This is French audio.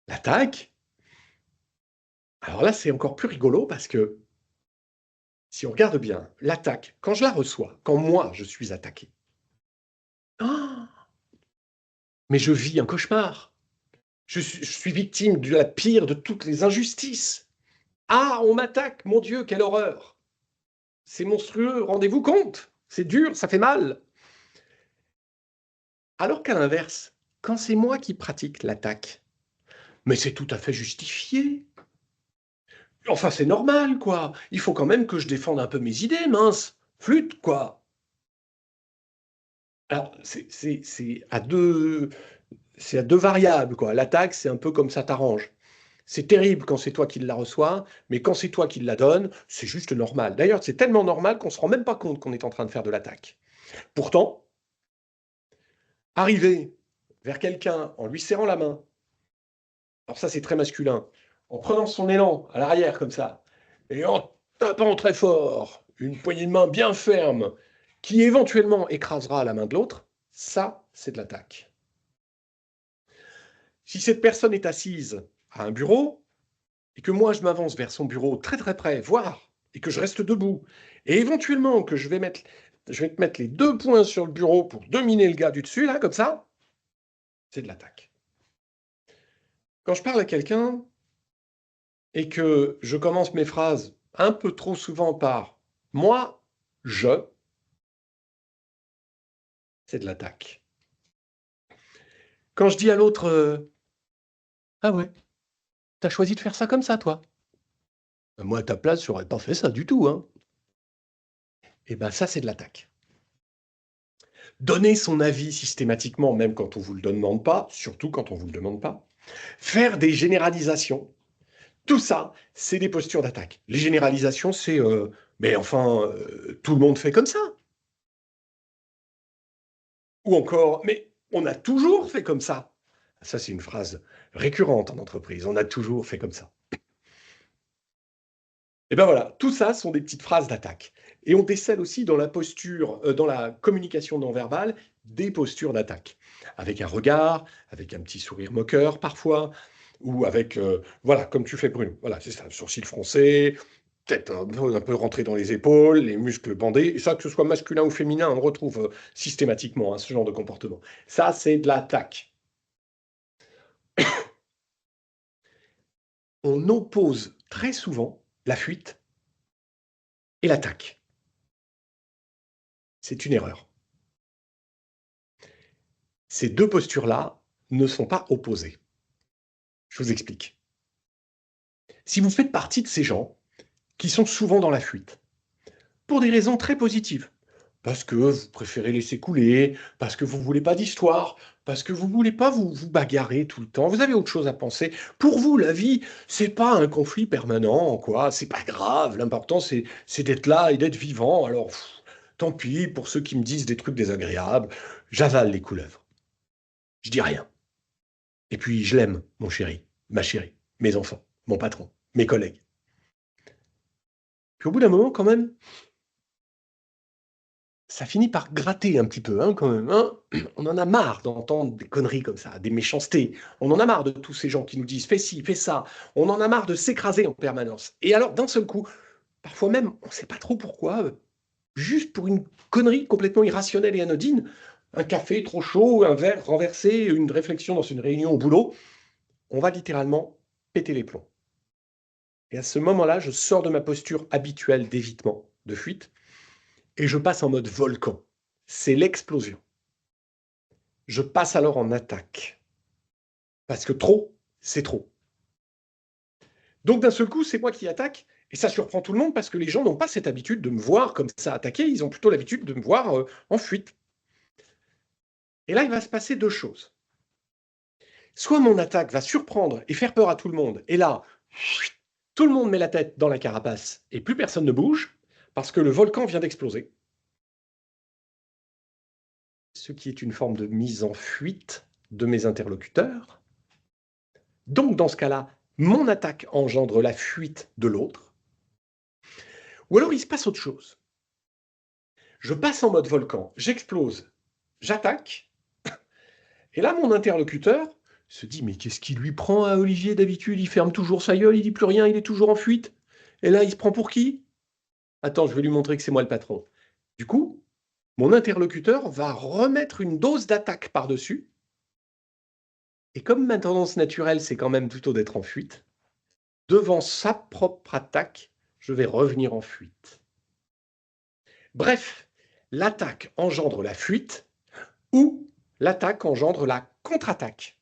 L'attaque, alors là, c'est encore plus rigolo parce que si on regarde bien, l'attaque, quand je la reçois, quand moi je suis attaqué, oh, mais je vis un cauchemar. Je suis victime de la pire de toutes les injustices. Ah, on m'attaque, mon Dieu, quelle horreur. C'est monstrueux, rendez-vous compte. C'est dur, ça fait mal. Alors qu'à l'inverse, quand c'est moi qui pratique l'attaque, mais c'est tout à fait justifié. Enfin, c'est normal, quoi. Il faut quand même que je défende un peu mes idées, mince. Flûte, quoi. Alors, c'est à deux variables, quoi. L'attaque, c'est un peu comme ça t'arrange. C'est terrible quand c'est toi qui la reçois, mais quand c'est toi qui la donne, c'est juste normal. D'ailleurs, c'est tellement normal qu'on ne se rend même pas compte qu'on est en train de faire de l'attaque. Pourtant, arriver vers quelqu'un en lui serrant la main, alors ça c'est très masculin, en prenant son élan à l'arrière comme ça, et en tapant très fort, une poignée de main bien ferme, qui éventuellement écrasera la main de l'autre, ça c'est de l'attaque. Si cette personne est assise à un bureau, et que moi je m'avance vers son bureau très très près, voire, et que je reste debout, et éventuellement que je vais te mettre les deux poings sur le bureau pour dominer le gars du dessus, là, comme ça, c'est de l'attaque. Quand je parle à quelqu'un et que je commence mes phrases un peu trop souvent par moi, je, c'est de l'attaque. Quand je dis à l'autre ah ouais, t'as choisi de faire ça comme ça, toi. Moi, à ta place, j'aurais pas fait ça du tout, hein. Et ben ça, c'est de l'attaque. Donner son avis systématiquement, même quand on vous le demande pas, surtout quand on vous le demande pas. Faire des généralisations, tout ça, c'est des postures d'attaque. Les généralisations, c'est mais enfin, tout le monde fait comme ça. Ou encore, mais on a toujours fait comme ça. Ça, c'est une phrase récurrente en entreprise. On a toujours fait comme ça. Et ben voilà, tout ça sont des petites phrases d'attaque. Et on décèle aussi dans la posture, dans la communication non verbale, des postures d'attaque. Avec un regard, avec un petit sourire moqueur parfois, ou avec, voilà, comme tu fais Bruno. Voilà, c'est ça, sourcil froncé, tête un peu rentrée dans les épaules, les muscles bandés. Et ça, que ce soit masculin ou féminin, on retrouve systématiquement ce genre de comportement. Ça, c'est de l'attaque. On oppose très souvent la fuite et l'attaque. C'est une erreur. Ces deux postures-là ne sont pas opposées. Je vous explique. Si vous faites partie de ces gens qui sont souvent dans la fuite, pour des raisons très positives, parce que vous préférez laisser couler, parce que vous ne voulez pas d'histoire, parce que vous ne voulez pas vous bagarrer tout le temps, vous avez autre chose à penser. Pour vous, la vie, c'est pas un conflit permanent, quoi. C'est pas grave. L'important, c'est d'être là et d'être vivant. Alors, tant pis pour ceux qui me disent des trucs désagréables. J'avale les couleuvres. Je dis rien. Et puis, je l'aime, mon chéri, ma chérie, mes enfants, mon patron, mes collègues. Puis au bout d'un moment, quand même, ça finit par gratter un petit peu, hein, quand même, hein. On en a marre d'entendre des conneries comme ça, des méchancetés. On en a marre de tous ces gens qui nous disent fais ci, fais ça. On en a marre de s'écraser en permanence. Et alors, d'un seul coup, parfois même, on ne sait pas trop pourquoi, juste pour une connerie complètement irrationnelle et anodine, un café trop chaud, un verre renversé, une réflexion dans une réunion au boulot, on va littéralement péter les plombs. Et à ce moment-là, je sors de ma posture habituelle d'évitement, de fuite, et je passe en mode volcan. C'est l'explosion. Je passe alors en attaque. Parce que trop, c'est trop. Donc d'un seul coup, c'est moi qui attaque, et ça surprend tout le monde parce que les gens n'ont pas cette habitude de me voir comme ça attaquer, ils ont plutôt l'habitude de me voir en fuite. Et là, il va se passer deux choses. Soit mon attaque va surprendre et faire peur à tout le monde, et là, tout le monde met la tête dans la carapace et plus personne ne bouge, parce que le volcan vient d'exploser. Ce qui est une forme de mise en fuite de mes interlocuteurs. Donc, dans ce cas-là, mon attaque engendre la fuite de l'autre. Ou alors, il se passe autre chose. Je passe en mode volcan, j'explose, j'attaque, et là, mon interlocuteur Il se dit, mais qu'est-ce qui lui prend à Olivier d'habitude? Il ferme toujours sa gueule, il dit plus rien, il est toujours en fuite. Et là, il se prend pour qui? Attends, je vais lui montrer que c'est moi le patron. Du coup, mon interlocuteur va remettre une dose d'attaque par-dessus. Et comme ma tendance naturelle, c'est quand même plutôt d'être en fuite, devant sa propre attaque, je vais revenir en fuite. Bref, l'attaque engendre la fuite ou l'attaque engendre la contre-attaque.